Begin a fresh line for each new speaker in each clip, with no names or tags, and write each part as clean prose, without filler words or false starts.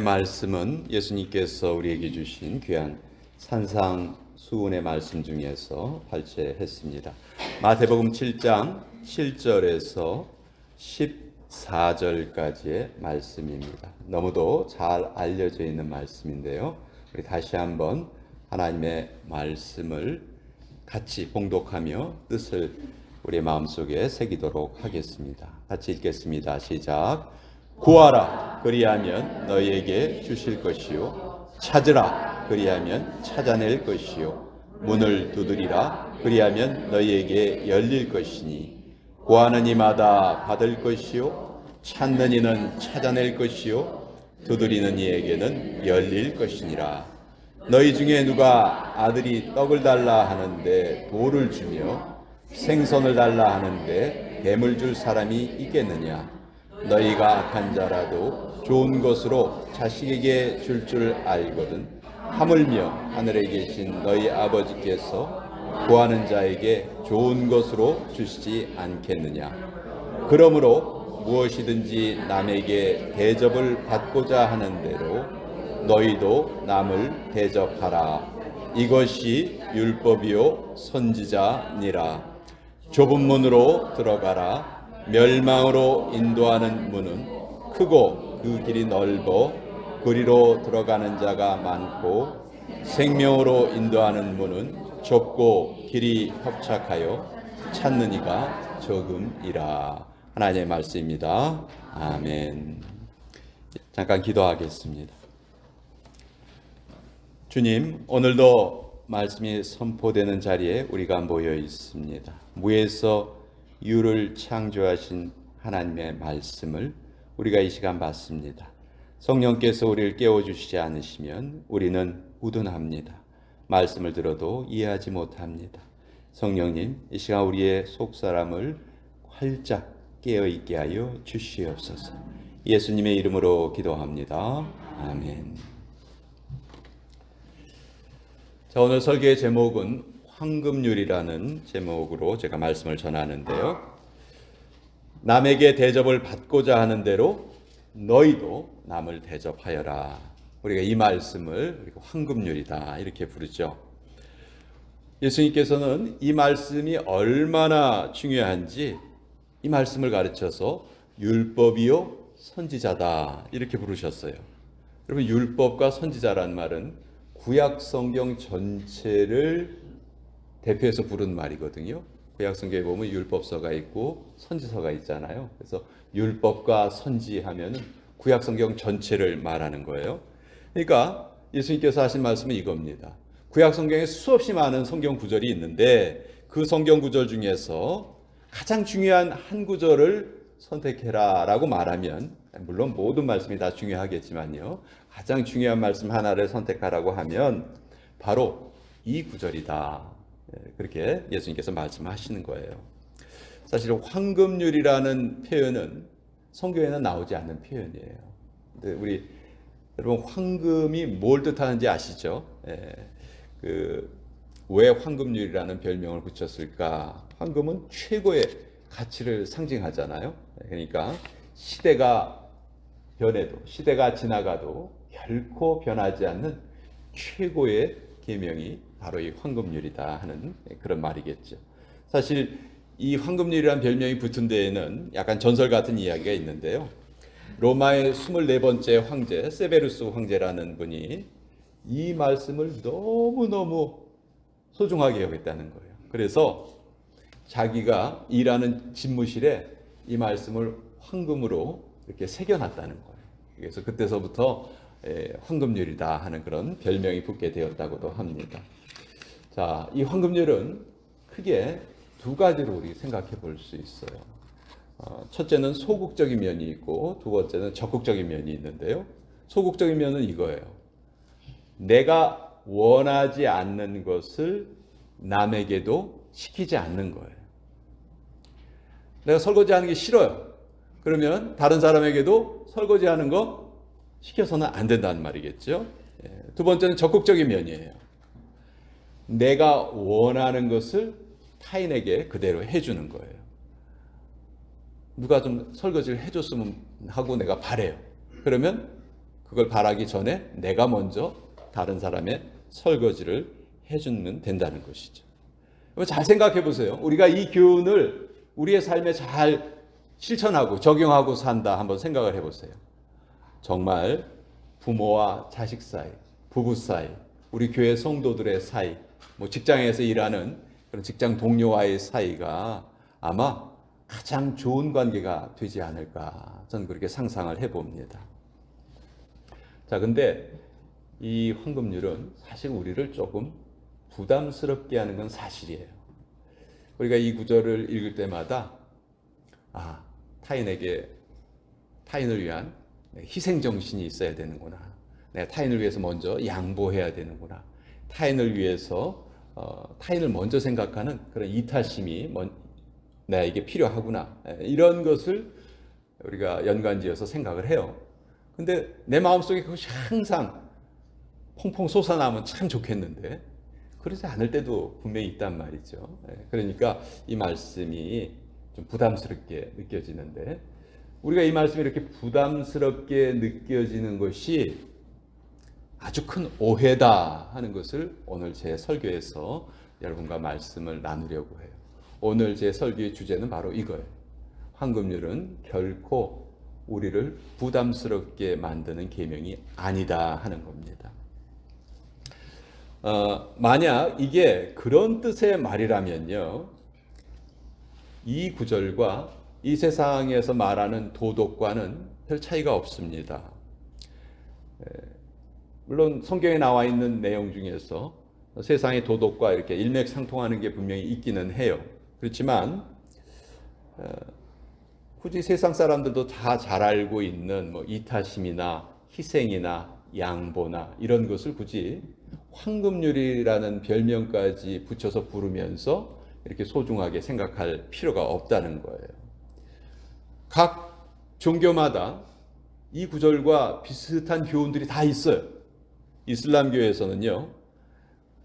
말씀은 예수님께서 우리에게 주신 귀한 산상수훈의 말씀 중에서 발췌했습니다. 마태복음 7장 7절에서 14절까지의 말씀입니다. 너무도 잘 알려져 있는 말씀인데요. 우리 다시 한번 하나님의 말씀을 같이 봉독하며 뜻을 우리 마음속에 새기도록 하겠습니다. 같이 읽겠습니다. 시작. 구하라 그리하면 너희에게 주실 것이요 찾으라 그리하면 찾아낼 것이요 문을 두드리라 그리하면 너희에게 열릴 것이니 구하는 이마다 받을 것이요 찾는 이는 찾아낼 것이요 두드리는 이에게는 열릴 것이니라. 너희 중에 누가 아들이 떡을 달라 하는데 돌을 주며 생선을 달라 하는데 뱀을 줄 사람이 있겠느냐? 너희가 악한 자라도 좋은 것으로 자식에게 줄 알거든 하물며 하늘에 계신 너희 아버지께서 구하는 자에게 좋은 것으로 주시지 않겠느냐. 그러므로 무엇이든지 남에게 대접을 받고자 하는 대로 너희도 남을 대접하라. 이것이 율법이요 선지자니라. 좁은 문으로 들어가라. 멸망으로 인도하는 문은 크고 그 길이 넓어 그리로 들어가는 자가 많고 생명으로 인도하는 문은 좁고 길이 협착하여 찾는 이가 적음이라. 하나님의 말씀입니다. 아멘. 잠깐 기도하겠습니다. 주님, 오늘도 말씀이 선포되는 자리에 우리가 모여 있습니다. 무에서 유를 창조하신 하나님의 말씀을 우리가 이 시간 받습니다. 성령께서 우리를 깨워주시지 않으시면 우리는 우둔합니다. 말씀을 들어도 이해하지 못합니다. 성령님, 이 시간 우리의 속사람을 활짝 깨어있게 하여 주시옵소서. 예수님의 이름으로 기도합니다. 아멘. 자, 오늘 설교의 제목은 황금률이라는 제목으로 제가 말씀을 전하는데요. 남에게 대접을 받고자 하는 대로 너희도 남을 대접하여라. 우리가 이 말씀을 황금률이다 이렇게 부르죠. 예수님께서는 이 말씀이 얼마나 중요한지 이 말씀을 가르쳐서 율법이요 선지자다 이렇게 부르셨어요. 여러분, 율법과 선지자란 말은 구약 성경 전체를 대표해서 부른 말이거든요. 구약 성경에 보면 율법서가 있고 선지서가 있잖아요. 그래서 율법과 선지하면 구약 성경 전체를 말하는 거예요. 그러니까 예수님께서 하신 말씀은 이겁니다. 구약 성경에 수없이 많은 성경 구절이 있는데 그 성경 구절 중에서 가장 중요한 한 구절을 선택해라 라고 말하면, 물론 모든 말씀이 다 중요하겠지만요, 가장 중요한 말씀 하나를 선택하라고 하면 바로 이 구절이다. 그렇게 예수님께서 말씀하시는 거예요. 사실 황금률이라는 표현은 성경에는 나오지 않는 표현이에요. 근데 우리 여러분, 황금이 뭘 뜻하는지 아시죠? 왜 황금률이라는 별명을 붙였을까? 황금은 최고의 가치를 상징하잖아요. 그러니까 시대가 변해도, 시대가 지나가도 결코 변하지 않는 최고의 계명이 바로 이 황금률이다 하는 그런 말이겠죠. 사실 이 황금률이라는 별명이 붙은 데에는 약간 전설 같은 이야기가 있는데요. 로마의 24번째 황제 세베루스 황제라는 분이 이 말씀을 너무너무 소중하게 여겼다는 거예요. 그래서 자기가 일하는 집무실에 이 말씀을 황금으로 이렇게 새겨놨다는 거예요. 그래서 그때서부터 황금률이다 하는 그런 별명이 붙게 되었다고도 합니다. 자, 이 황금률은 크게 두 가지로 우리 생각해 볼 수 있어요. 첫째는 소극적인 면이 있고 두 번째는 적극적인 면이 있는데요. 소극적인 면은 이거예요. 내가 원하지 않는 것을 남에게도 시키지 않는 거예요. 내가 설거지하는 게 싫어요. 그러면 다른 사람에게도 설거지하는 거 시켜서는 안 된다는 말이겠죠. 두 번째는 적극적인 면이에요. 내가 원하는 것을 타인에게 그대로 해주는 거예요. 누가 좀 설거지를 해줬으면 하고 내가 바래요. 그러면 그걸 바라기 전에 내가 먼저 다른 사람의 설거지를 해주면 된다는 것이죠. 잘 생각해 보세요. 우리가 이 교훈을 우리의 삶에 잘 실천하고 적용하고 산다 한번 생각을 해보세요. 정말 부모와 자식 사이, 부부 사이, 우리 교회 성도들의 사이, 직장에서 일하는 그런 직장 동료와의 사이가 아마 가장 좋은 관계가 되지 않을까 저는 그렇게 상상을 해봅니다. 자, 근데 이 황금률은 사실 우리를 조금 부담스럽게 하는 건 사실이에요. 우리가 이 구절을 읽을 때마다 타인을 위한 희생 정신이 있어야 되는구나. 내가 타인을 위해서 먼저 양보해야 되는구나. 타인을 위해서 타인을 먼저 생각하는 그런 이타심이 나에게 필요하구나. 이런 것을 우리가 연관지어서 생각을 해요. 근데 내 마음속에 그것이 항상 퐁퐁 솟아나면 참 좋겠는데 그러지 않을 때도 분명히 있단 말이죠. 그러니까 이 말씀이 좀 부담스럽게 느껴지는데 우리가 이 말씀이 이렇게 부담스럽게 느껴지는 것이 아주 큰 오해다 하는 것을 오늘 제 설교에서 여러분과 말씀을 나누려고 해요. 오늘 제 설교의 주제는 바로 이거예요. 황금률은 결코 우리를 부담스럽게 만드는 계명이 아니다 하는 겁니다. 만약 이게 그런 뜻의 말이라면요, 이 구절과 이 세상에서 말하는 도덕과는 별 차이가 없습니다. 물론 성경에 나와 있는 내용 중에서 세상의 도덕과 이렇게 일맥상통하는 게 분명히 있기는 해요. 그렇지만 굳이 세상 사람들도 다 잘 알고 있는 이타심이나 희생이나 양보나 이런 것을 굳이 황금률이라는 별명까지 붙여서 부르면서 이렇게 소중하게 생각할 필요가 없다는 거예요. 각 종교마다 이 구절과 비슷한 교훈들이 다 있어요. 이슬람교에서는요,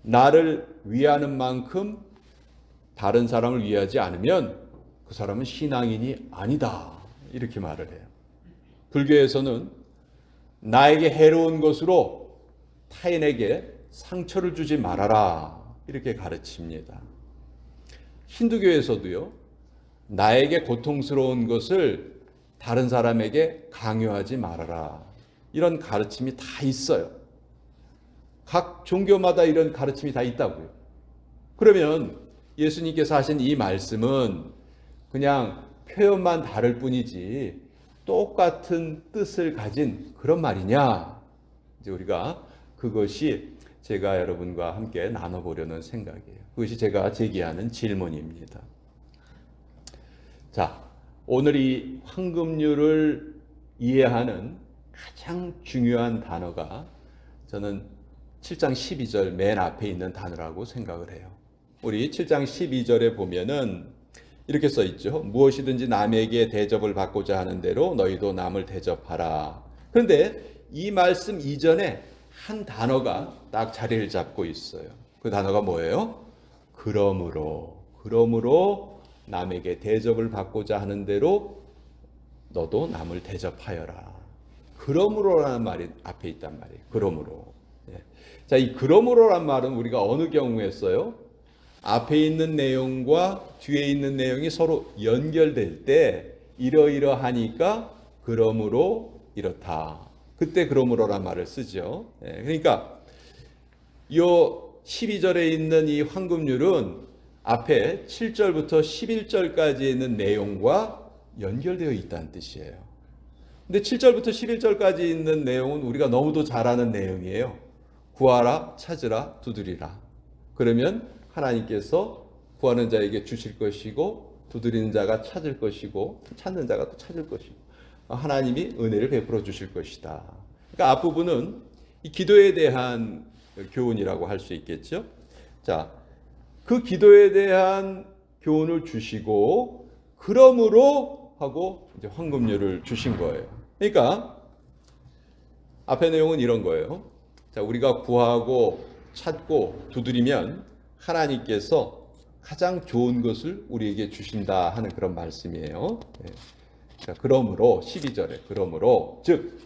나를 위하는 만큼 다른 사람을 위하지 않으면 그 사람은 신앙인이 아니다. 이렇게 말을 해요. 불교에서는 나에게 해로운 것으로 타인에게 상처를 주지 말아라. 이렇게 가르칩니다. 힌두교에서도요, 나에게 고통스러운 것을 다른 사람에게 강요하지 말아라. 이런 가르침이 다 있어요. 각 종교마다 이런 가르침이 다 있다고요. 그러면 예수님께서 하신 이 말씀은 그냥 표현만 다를 뿐이지 똑같은 뜻을 가진 그런 말이냐? 이제 우리가 그것이 제가 여러분과 함께 나눠보려는 생각이에요. 그것이 제가 제기하는 질문입니다. 자, 오늘 이 황금률을 이해하는 가장 중요한 단어가 저는 7장 12절 맨 앞에 있는 단어라고 생각을 해요. 우리 7장 12절에 보면은 이렇게 써 있죠. 무엇이든지 남에게 대접을 받고자 하는 대로 너희도 남을 대접하라. 그런데 이 말씀 이전에 한 단어가 딱 자리를 잡고 있어요. 그 단어가 뭐예요? 그러므로 남에게 대접을 받고자 하는 대로 너도 남을 대접하여라. 그러므로라는 말이 앞에 있단 말이에요. 그러므로. 자, 이 그러므로란 말은 우리가 어느 경우에 써요? 앞에 있는 내용과 뒤에 있는 내용이 서로 연결될 때 이러이러하니까 그러므로 이렇다. 그때 그러므로란 말을 쓰죠. 그러니까 이 12절에 있는 이 황금률은 앞에 7절부터 11절까지 있는 내용과 연결되어 있다는 뜻이에요. 근데 7절부터 11절까지 있는 내용은 우리가 너무도 잘 아는 내용이에요. 구하라, 찾으라, 두드리라. 그러면 하나님께서 구하는 자에게 주실 것이고 두드리는 자가 찾을 것이고 찾는 자가 또 찾을 것이고 하나님이 은혜를 베풀어 주실 것이다. 그러니까 앞부분은 이 기도에 대한 교훈이라고 할 수 있겠죠. 자, 그 기도에 대한 교훈을 주시고 그러므로 하고 이제 황금률을 주신 거예요. 그러니까 앞의 내용은 이런 거예요. 자, 우리가 구하고 찾고 두드리면 하나님께서 가장 좋은 것을 우리에게 주신다 하는 그런 말씀이에요. 자, 그러므로 12절에 그러므로 즉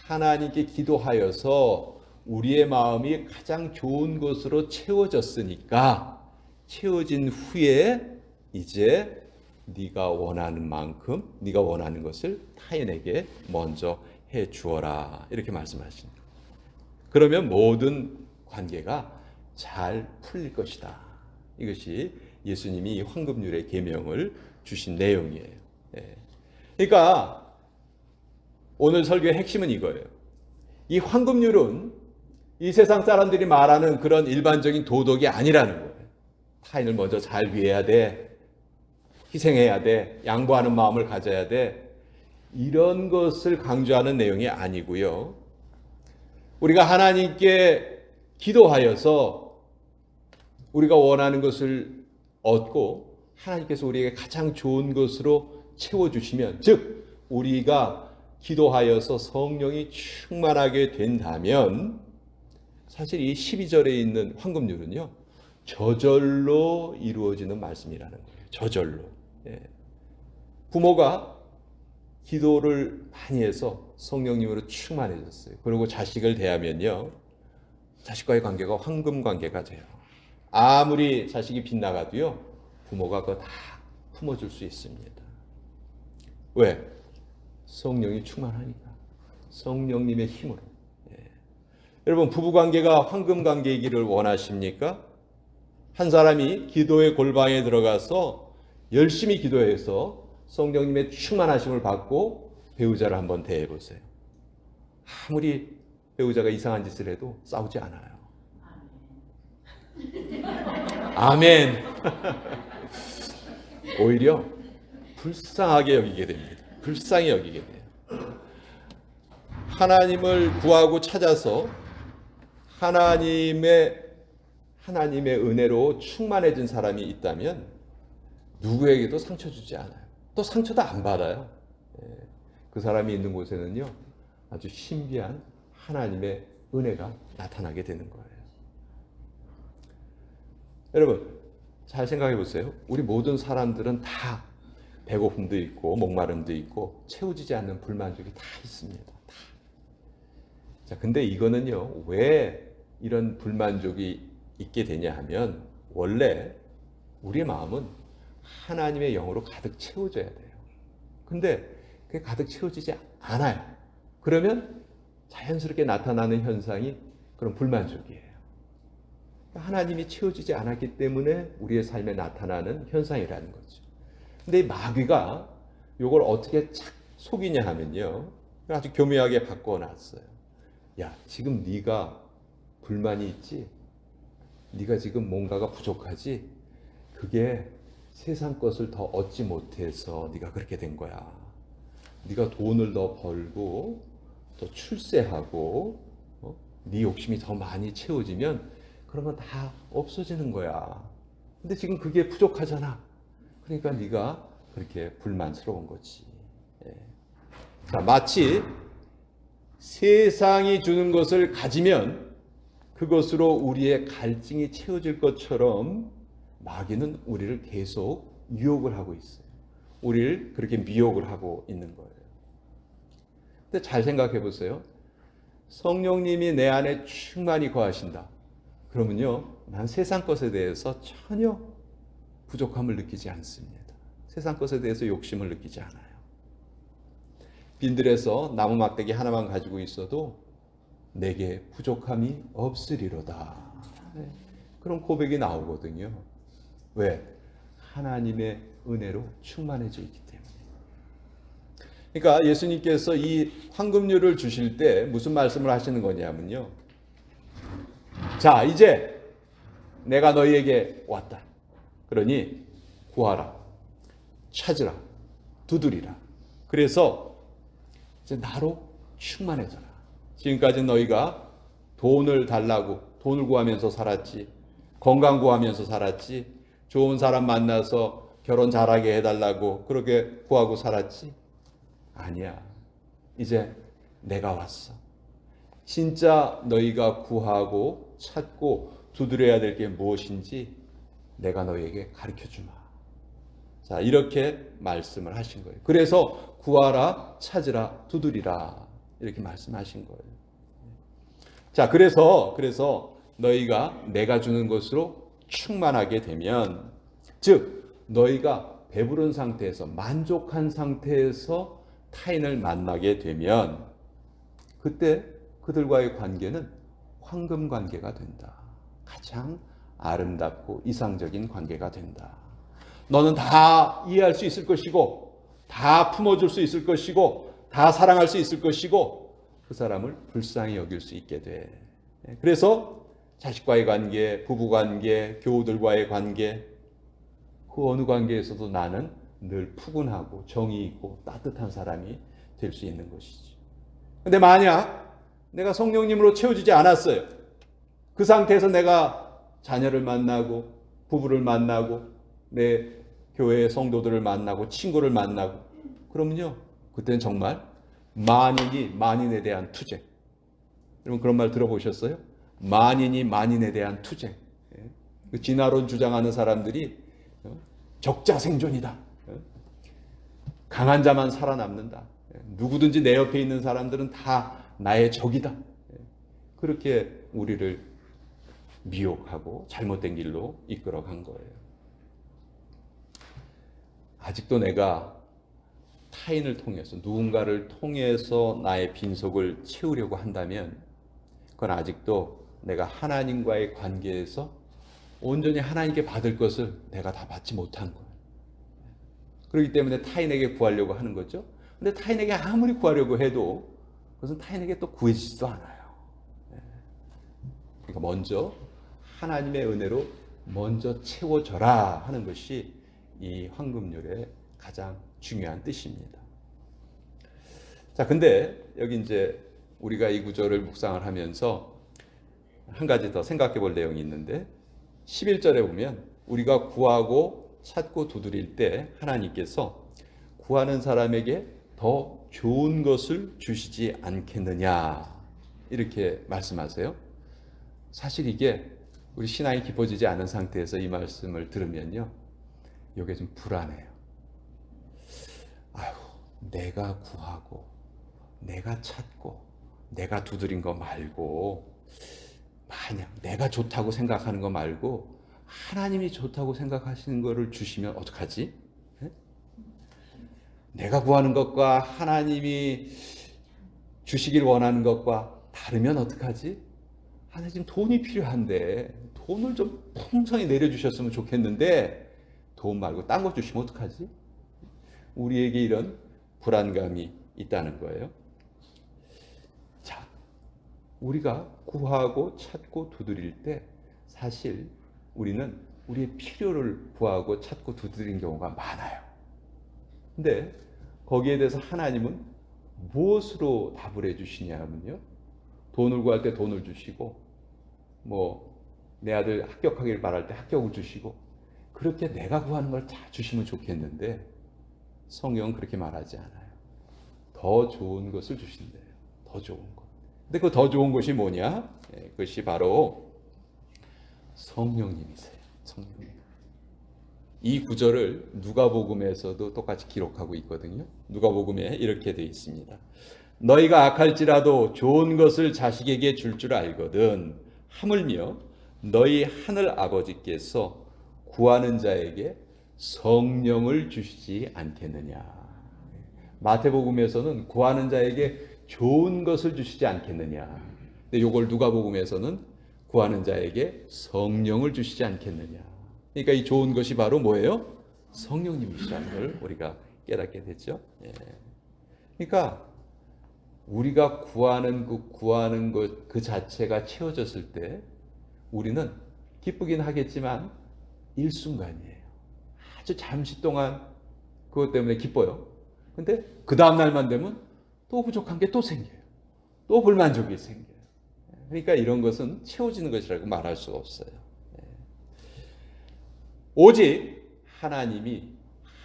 하나님께 기도하여서 우리의 마음이 가장 좋은 것으로 채워졌으니까 채워진 후에 이제 네가 원하는 만큼 네가 원하는 것을 타인에게 먼저 해 주어라 이렇게 말씀하십니다. 그러면 모든 관계가 잘 풀릴 것이다. 이것이 예수님이 황금률의 계명을 주신 내용이에요. 그러니까 오늘 설교의 핵심은 이거예요. 이 황금률은 이 세상 사람들이 말하는 그런 일반적인 도덕이 아니라는 거예요. 타인을 먼저 잘 위해야 돼. 희생해야 돼. 양보하는 마음을 가져야 돼. 이런 것을 강조하는 내용이 아니고요. 우리가 하나님께 기도하여서 우리가 원하는 것을 얻고 하나님께서 우리에게 가장 좋은 것으로 채워주시면, 즉 우리가 기도하여서 성령이 충만하게 된다면, 사실 이 12절에 있는 황금률은요 저절로 이루어지는 말씀이라는 거예요. 저절로. 부모가 기도를 많이 해서 성령님으로 충만해졌어요. 그리고 자식을 대하면요 자식과의 관계가 황금 관계가 돼요. 아무리 자식이 빗나가도요 부모가 그거 다 품어줄 수 있습니다. 왜? 성령이 충만하니까. 성령님의 힘으로. 여러분 부부관계가 황금관계이기를 원하십니까? 한 사람이 기도의 골방에 들어가서 열심히 기도해서 성령님의 충만하심을 받고 배우자를 한번 대해보세요. 아무리 배우자가 이상한 짓을 해도 싸우지 않아요. 아멘. 오히려 불쌍하게 여기게 됩니다. 불쌍히 여기게 돼요. 하나님을 구하고 찾아서 하나님의 은혜로 충만해진 사람이 있다면 누구에게도 상처 주지 않아요. 또 상처도 안 받아요. 그 사람이 있는 곳에는요 아주 신비한 하나님의 은혜가 나타나게 되는 거예요. 여러분 잘 생각해 보세요. 우리 모든 사람들은 다 배고픔도 있고 목마름도 있고 채워지지 않는 불만족이 다 있습니다. 다. 자, 근데 이거는요 왜 이런 불만족이 있게 되냐 하면 원래 우리의 마음은 하나님의 영으로 가득 채워져야 돼요. 근데 그게 가득 채워지지 않아요. 그러면 자연스럽게 나타나는 현상이 그런 불만족이에요. 하나님이 채워지지 않았기 때문에 우리의 삶에 나타나는 현상이라는 거죠. 근데 이 마귀가 이걸 어떻게 착 속이냐 하면요 아주 교묘하게 바꿔놨어요. 야, 지금 네가 불만이 있지? 네가 지금 뭔가가 부족하지? 그게 세상 것을 더 얻지 못해서 네가 그렇게 된 거야. 네가 돈을 더 벌고 더 출세하고 네 욕심이 더 많이 채워지면 그러면 다 없어지는 거야. 근데 지금 그게 부족하잖아. 그러니까 네가 그렇게 불만스러운 거지. 자, 마치 세상이 주는 것을 가지면 그것으로 우리의 갈증이 채워질 것처럼 마귀는 우리를 계속 유혹을 하고 있어요. 우리를 그렇게 미혹을 하고 있는 거예요. 근데 잘 생각해 보세요. 성령님이 내 안에 충만히 거하신다. 그러면요, 난 세상 것에 대해서 전혀 부족함을 느끼지 않습니다. 세상 것에 대해서 욕심을 느끼지 않아요. 빈들에서 나무 막대기 하나만 가지고 있어도 내게 부족함이 없으리로다. 그런 고백이 나오거든요. 왜? 하나님의 은혜로 충만해져 있기 때문에. 그러니까 예수님께서 이 황금률을 주실 때 무슨 말씀을 하시는 거냐면요. 자, 이제 내가 너희에게 왔다. 그러니 구하라, 찾으라, 두드리라. 그래서 이제 나로 충만해져라. 지금까지 너희가 돈을 달라고 돈을 구하면서 살았지. 건강 구하면서 살았지. 좋은 사람 만나서 결혼 잘하게 해달라고 그렇게 구하고 살았지. 아니야. 이제 내가 왔어. 진짜 너희가 구하고 찾고 두드려야 될 게 무엇인지 내가 너희에게 가르쳐주마. 자, 이렇게 말씀을 하신 거예요. 그래서 구하라, 찾으라, 두드리라. 이렇게 말씀하신 거예요. 자, 그래서 너희가 내가 주는 것으로 충만하게 되면, 즉 너희가 배부른 상태에서 만족한 상태에서 타인을 만나게 되면 그때 그들과의 관계는 황금 관계가 된다. 가장 아름답고 이상적인 관계가 된다. 너는 다 이해할 수 있을 것이고 다 품어줄 수 있을 것이고 다 사랑할 수 있을 것이고 그 사람을 불쌍히 여길 수 있게 돼. 그래서 자식과의 관계, 부부관계, 교우들과의 관계, 그 어느 관계에서도 나는 늘 푸근하고 정이 있고 따뜻한 사람이 될 수 있는 것이지. 근데 만약 내가 성령님으로 채워지지 않았어요. 그 상태에서 내가 자녀를 만나고 부부를 만나고 내 교회의 성도들을 만나고 친구를 만나고 그러면요, 그때는 정말 만인이 만인에 대한 투쟁. 여러분 그런 말 들어보셨어요? 만인이 만인에 대한 투쟁. 그 진화론 주장하는 사람들이 적자생존이다. 강한 자만 살아남는다. 누구든지 내 옆에 있는 사람들은 다 나의 적이다. 그렇게 우리를 미혹하고 잘못된 길로 이끌어간 거예요. 아직도 내가 타인을 통해서 누군가를 통해서 나의 빈속을 채우려고 한다면 그건 아직도 내가 하나님과의 관계에서 온전히 하나님께 받을 것을 내가 다 받지 못한 거예요. 그렇기 때문에 타인에게 구하려고 하는 거죠. 근데 타인에게 아무리 구하려고 해도 그것은 타인에게 또 구해지지도 않아요. 그러니까 먼저 하나님의 은혜로 먼저 채워져라 하는 것이 이 황금률의 가장 중요한 뜻입니다. 자, 근데 여기 이제 우리가 이 구절을 묵상을 하면서 한 가지 더 생각해 볼 내용이 있는데 11절에 보면 우리가 구하고 찾고 두드릴 때 하나님께서 구하는 사람에게 더 좋은 것을 주시지 않겠느냐 이렇게 말씀하세요. 사실 이게 우리 신앙이 깊어지지 않은 상태에서 이 말씀을 들으면요, 이게 좀 불안해요. 아유, 내가 구하고 내가 찾고 내가 두드린 거 말고 만약 내가 좋다고 생각하는 거 말고 하나님이 좋다고 생각하시는 거를 주시면 어떡하지? 내가 구하는 것과 하나님이 주시길 원하는 것과 다르면 어떡하지? 하나님 지금 돈이 필요한데 돈을 좀 풍성히 내려주셨으면 좋겠는데 돈 말고 딴 거 주시면 어떡하지? 우리에게 이런 불안감이 있다는 거예요. 자, 우리가 구하고 찾고 두드릴 때 사실 우리는 우리의 필요를 구하고 찾고 두드리는 경우가 많아요. 근데 거기에 대해서 하나님은 무엇으로 답을 해주시냐면요, 돈을 구할 때 돈을 주시고 내 아들 합격하길 바랄 때 합격을 주시고 그렇게 내가 구하는 걸 다 주시면 좋겠는데 성경은 그렇게 말하지 않아요. 더 좋은 것을 주신대요. 더 좋은 것. 근데 그 더 좋은 것이 뭐냐? 그것이 바로 성령님이세요. 성령님. 이 구절을 누가복음에서도 똑같이 기록하고 있거든요. 누가복음에 이렇게 되어 있습니다. 너희가 악할지라도 좋은 것을 자식에게 줄 줄 알거든 하물며 너희 하늘 아버지께서 구하는 자에게 성령을 주시지 않겠느냐. 마태복음에서는 구하는 자에게 좋은 것을 주시지 않겠느냐. 근데 이걸 누가복음에서는 구하는 자에게 성령을 주시지 않겠느냐. 그러니까 이 좋은 것이 바로 뭐예요? 성령님이시라는 걸 우리가 깨닫게 됐죠. 그러니까 우리가 구하는 것 그 자체가 채워졌을 때 우리는 기쁘긴 하겠지만 일순간이에요. 아주 잠시 동안 그것 때문에 기뻐요. 근데 그 다음 날만 되면 또 부족한 게 또 생겨요. 또 불만족이 생겨요. 그러니까 이런 것은 채워지는 것이라고 말할 수가 없어요. 오직 하나님이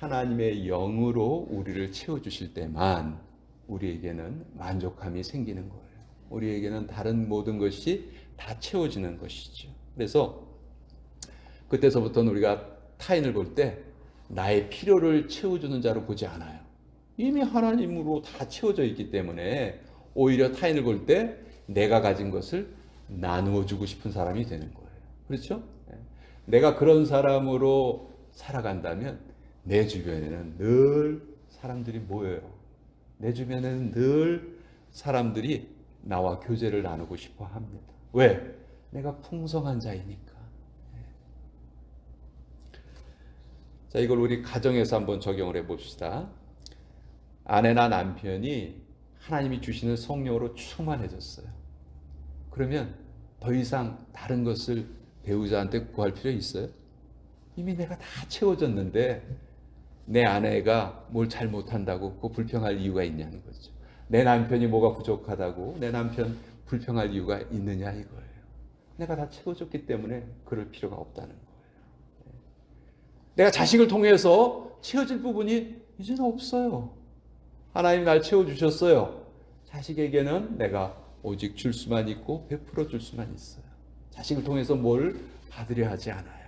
하나님의 영으로 우리를 채워주실 때만 우리에게는 만족함이 생기는 거예요. 우리에게는 다른 모든 것이 다 채워지는 것이죠. 그래서 그때서부터는 우리가 타인을 볼 때 나의 필요를 채워주는 자로 보지 않아요. 이미 하나님으로 다 채워져 있기 때문에 오히려 타인을 볼 때 내가 가진 것을 나누어 주고 싶은 사람이 되는 거예요. 그렇죠? 내가 그런 사람으로 살아간다면 내 주변에는 늘 사람들이 모여요. 내 주변에는 늘 사람들이 나와 교제를 나누고 싶어 합니다. 왜? 내가 풍성한 자이니까. 자, 이걸 우리 가정에서 한번 적용을 해 봅시다. 아내나 남편이 하나님이 주시는 성령으로 충만해졌어요. 그러면 더 이상 다른 것을 배우자한테 구할 필요 있어요? 이미 내가 다 채워졌는데 내 아내가 뭘 잘못한다고 그 불평할 이유가 있냐는 거죠. 내 남편이 뭐가 부족하다고 내 남편 불평할 이유가 있느냐 이거예요. 내가 다 채워졌기 때문에 그럴 필요가 없다는 거예요. 내가 자식을 통해서 채워질 부분이 이제는 없어요. 하나님 날 채워주셨어요. 자식에게는 내가 오직 줄 수만 있고 베풀어 줄 수만 있어요. 자식을 통해서 뭘 받으려 하지 않아요.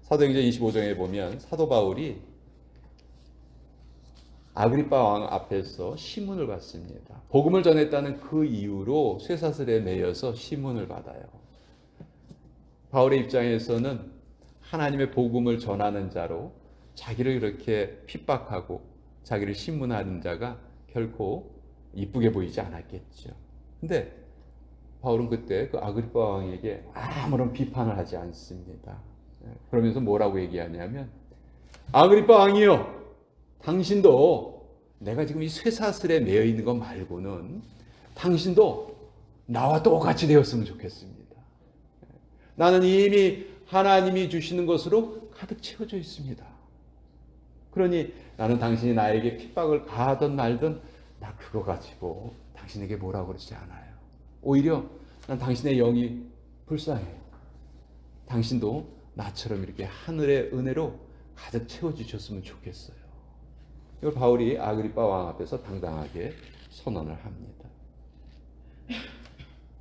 사도행전 25장에 보면 사도 바울이 아그리빠 왕 앞에서 시문을 받습니다. 복음을 전했다는 그 이유로 쇠사슬에 매여서 시문을 받아요. 바울의 입장에서는 하나님의 복음을 전하는 자로 자기를 이렇게 핍박하고 자기를 신문하는 자가 결코 이쁘게 보이지 않았겠죠. 근데 바울은 그때 그 아그리빠 왕에게 아무런 비판을 하지 않습니다. 그러면서 뭐라고 얘기하냐면 아그리빠 왕이요, 당신도 내가 지금 이 쇠사슬에 매여 있는 것 말고는 당신도 나와 똑같이 되었으면 좋겠습니다. 나는 이미 하나님이 주시는 것으로 가득 채워져 있습니다. 그러니 나는 당신이 나에게 핍박을 가하든 말든 나 그거 가지고 당신에게 뭐라고 그러지 않아요. 오히려 난 당신의 영이 불쌍해요. 당신도 나처럼 이렇게 하늘의 은혜로 가득 채워주셨으면 좋겠어요. 이걸 바울이 아그리빠 왕 앞에서 당당하게 선언을 합니다.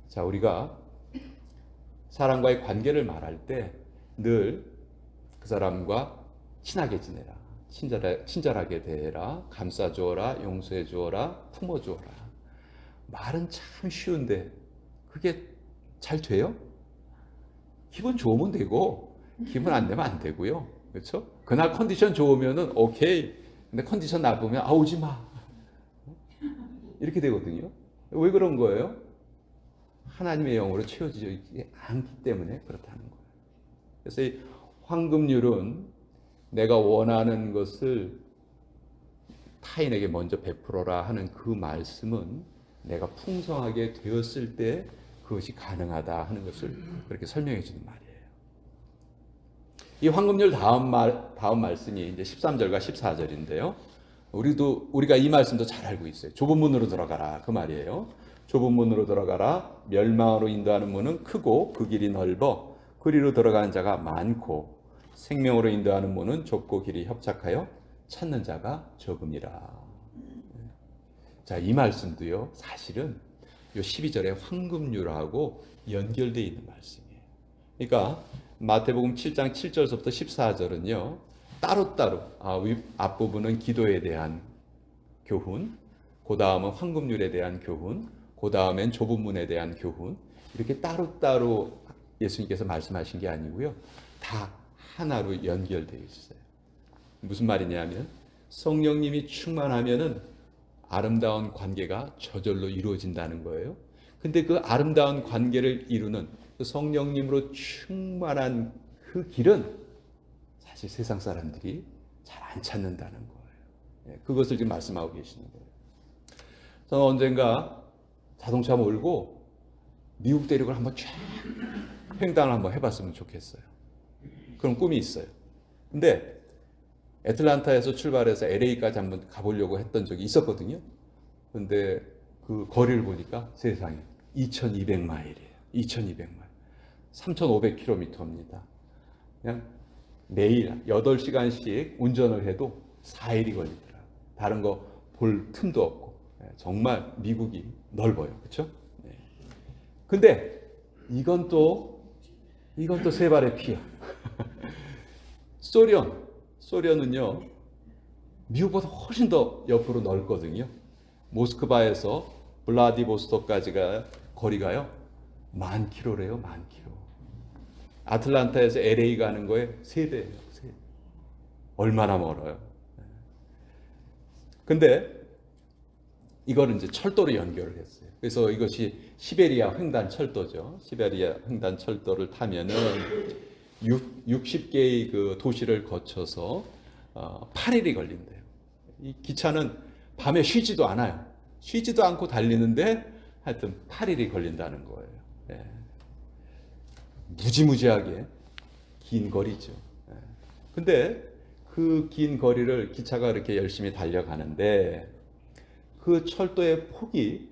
자, 우리가 사람과의 관계를 말할 때 늘 그 사람과 친하게 지내라, 친절하게 대해라, 감싸주어라, 용서해주어라, 품어주어라. 말은 참 쉬운데 그게 잘 돼요? 기분 좋으면 되고 기분 안 되면 안 되고요. 그렇죠? 그날 컨디션 좋으면은 오케이. 근데 컨디션 나쁘면 오지 마. 이렇게 되거든요. 왜 그런 거예요? 하나님의 영으로 채워지지 않기 때문에 그렇다는 거예요. 그래서 이 황금률은 내가 원하는 것을 타인에게 먼저 베풀어라 하는 그 말씀은 내가 풍성하게 되었을 때 그것이 가능하다 하는 것을 그렇게 설명해 주는 말이에요. 이 황금률 다음 말씀이 이제 13절과 14절인데요. 우리가 이 말씀도 잘 알고 있어요. 좁은 문으로 들어가라 그 말이에요. 좁은 문으로 들어가라. 멸망으로 인도하는 문은 크고 그 길이 넓어 그리로 들어가는 자가 많고 생명으로 인도하는 문은 좁고 길이 협착하여 찾는 자가 적음이라. 자, 이 말씀도요. 사실은 요 12절의 황금률하고 연결되어 있는 말씀이에요. 그러니까 마태복음 7장 7절부터 14절은요. 따로따로 앞부분은 기도에 대한 교훈, 그 다음은 황금률에 대한 교훈, 그 다음엔 좁은 문에 대한 교훈, 이렇게 따로따로 예수님께서 말씀하신 게 아니고요. 다 하나로 연결되어 있어요. 무슨 말이냐면 성령님이 충만하면은 아름다운 관계가 저절로 이루어진다는 거예요. 근데 그 아름다운 관계를 이루는 그 성령님으로 충만한 그 길은 사실 세상 사람들이 잘 안 찾는다는 거예요. 그것을 지금 말씀하고 계시는 거예요. 저는 언젠가 자동차 몰고 미국 대륙을 한번 쫙 횡단을 한번 해봤으면 좋겠어요. 그런 꿈이 있어요. 근데 애틀란타에서 출발해서 LA까지 한번 가보려고 했던 적이 있었거든요. 근데 그 거리를 보니까 세상에 2200마일이에요. 2200마일. 3500km입니다. 그냥 매일 8시간씩 운전을 해도 4일이 걸리더라고요. 다른 거 볼 틈도 없고. 정말 미국이 넓어요. 그렇죠? 네. 근데 이건 또 세 발의 피야. 소련은요, 미국보다 훨씬 더 옆으로 넓거든요. 모스크바에서 블라디보스토크까지가 거리가요 10,000km래요. 10,000km. 아틀란타에서 LA 가는 거에 3배예요. 3배. 얼마나 멀어요. 근데 이거를 이제 철도로 연결을 했어요. 그래서 이것이 시베리아 횡단 철도죠. 시베리아 횡단 철도를 타면은 60개의 그 도시를 거쳐서 8일이 걸린대요. 이 기차는 밤에 쉬지도 않아요. 쉬지도 않고 달리는데 하여튼 8일이 걸린다는 거예요. 예. 무지무지하게 긴 거리죠. 예. 근데 그 긴 거리를 기차가 이렇게 열심히 달려가는데 그 철도의 폭이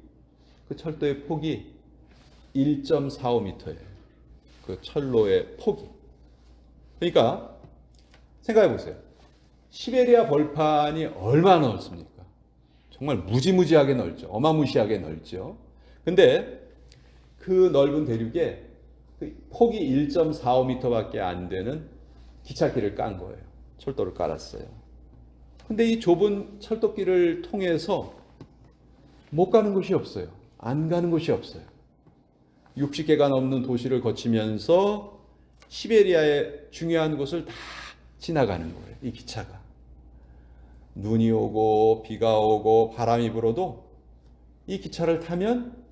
1.45m예요. 그 철로의 폭이. 그러니까 생각해 보세요. 시베리아 벌판이 얼마나 넓습니까? 정말 무지무지하게 넓죠. 어마무시하게 넓죠. 근데 그 넓은 대륙에 폭이 1.45m밖에 안 되는 기찻길을 깐 거예요. 철도를 깔았어요. 근데 이 좁은 철도길을 통해서 못 가는 곳이 없어요. 안 가는 곳이 없어요. 60개가 넘는 도시를 거치면서 시베리아의 중요한 곳을 다 지나가는 거예요. 이 기차가. 눈이 오고 비가 오고 바람이 불어도 이 기차를 타면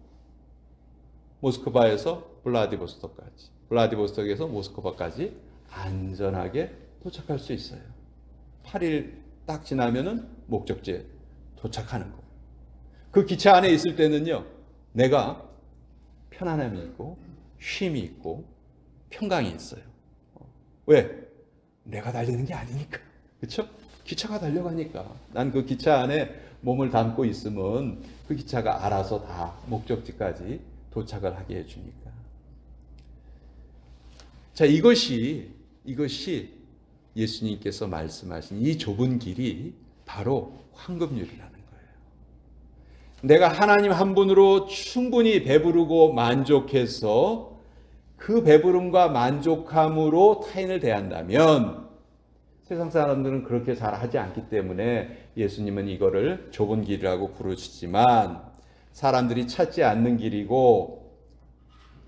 모스크바에서 블라디보스토크까지, 블라디보스톡에서 모스크바까지 안전하게 도착할 수 있어요. 8일 딱 지나면은 목적지에 도착하는 거예요. 그 기차 안에 있을 때는요, 내가 편안함이 있고 쉼이 있고 평강이 있어요. 왜? 내가 달리는 게 아니니까. 그렇죠? 기차가 달려가니까. 난 그 기차 안에 몸을 담고 있으면 그 기차가 알아서 다 목적지까지 도착을 하게 해주니까. 자, 이것이 예수님께서 말씀하신 이 좁은 길이 바로 황금률이라는 거예요. 내가 하나님 한 분으로 충분히 배부르고 만족해서 그 배부름과 만족함으로 타인을 대한다면, 세상 사람들은 그렇게 잘 하지 않기 때문에 예수님은 이거를 좁은 길이라고 부르시지만, 사람들이 찾지 않는 길이고,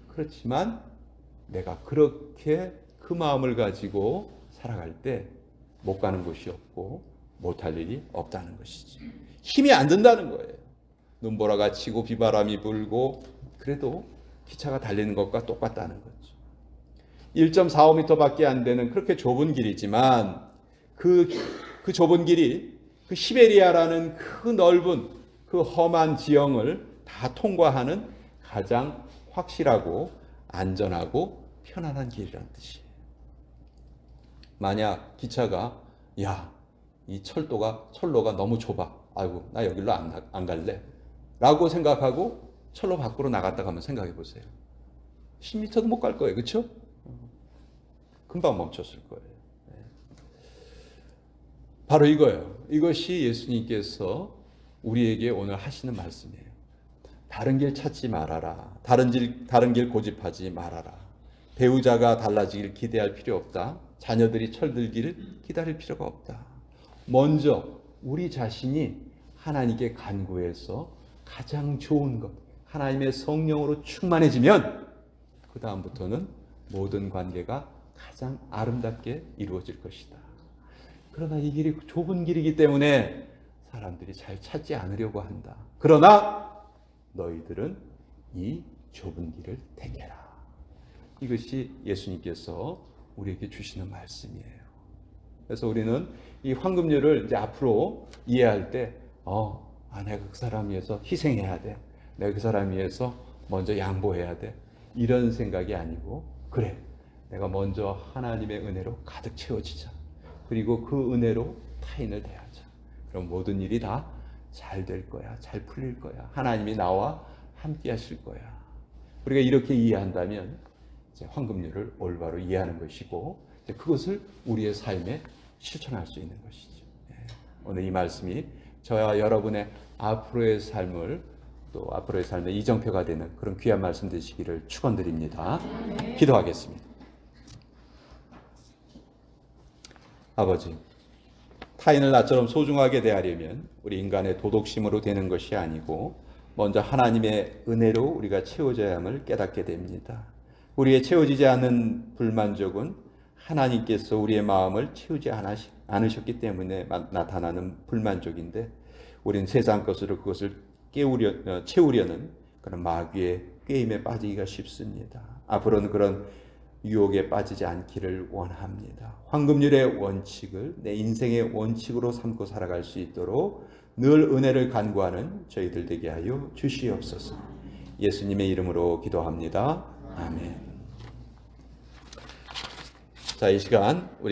그렇지만 내가 그렇게 그 마음을 가지고 살아갈 때 못 가는 곳이 없고 못할 일이 없다는 것이지. 힘이 안 든다는 거예요. 눈보라가 치고 비바람이 불고 그래도 기차가 달리는 것과 똑같다는 거죠. 1.45m밖에 안 되는 그렇게 좁은 길이지만 그 좁은 길이 그 시베리아라는 그 넓은 그 험한 지형을 다 통과하는 가장 확실하고 안전하고 편안한 길이라는 뜻이에요. 만약 기차가 이 철로가 너무 좁아. 아이고, 나 여기로 안 갈래. 라고 생각하고 철로 밖으로 나갔다가 한번 생각해 보세요. 10m도 못 갈 거예요. 그렇죠? 금방 멈췄을 거예요. 바로 이거예요. 이것이 예수님께서 우리에게 오늘 하시는 말씀이에요. 다른 길 찾지 말아라. 다른 길 고집하지 말아라. 배우자가 달라지길 기대할 필요 없다. 자녀들이 철들기를 기다릴 필요가 없다. 먼저 우리 자신이 하나님께 간구해서 가장 좋은 것, 하나님의 성령으로 충만해지면 그 다음부터는 모든 관계가 가장 아름답게 이루어질 것이다. 그러나 이 길이 좁은 길이기 때문에 사람들이 잘 찾지 않으려고 한다. 그러나 너희들은 이 좁은 길을 택해라. 이것이 예수님께서 우리에게 주시는 말씀이에요. 그래서 우리는 이 황금률을 이제 앞으로 이해할 때, 내가 그 사람 위해서 희생해야 돼. 내가 그 사람 위해서 먼저 양보해야 돼. 이런 생각이 아니고, 그래, 내가 먼저 하나님의 은혜로 가득 채워지자. 그리고 그 은혜로 타인을 대하자. 그럼 모든 일이 다 잘 될 거야. 잘 풀릴 거야. 하나님이 나와 함께 하실 거야. 우리가 이렇게 이해한다면 이제 황금률을 올바로 이해하는 것이고, 이제 그것을 우리의 삶에 실천할 수 있는 것이죠. 오늘 이 말씀이 저와 여러분의 앞으로의 삶을, 또 앞으로의 삶의 이정표가 되는 그런 귀한 말씀 되시기를 축원드립니다. 기도하겠습니다. 아버지, 타인을 나처럼 소중하게 대하려면 우리 인간의 도덕심으로 되는 것이 아니고 먼저 하나님의 은혜로 우리가 채워져야 함을 깨닫게 됩니다. 우리의 채워지지 않는 불만족은 하나님께서 우리의 마음을 채우지 않으셨기 때문에 나타나는 불만족인데, 우리는 세상 것으로 그것을 채우려는 그런 마귀의 게임에 빠지기가 쉽습니다. 앞으로는 그런 유혹에 빠지지 않기를 원합니다. 황금률의 원칙을 내 인생의 원칙으로 삼고 살아갈 수 있도록 늘 은혜를 간구하는 저희들 되게 하여 주시옵소서. 예수님의 이름으로 기도합니다. 아멘. 자, 이 시간 우리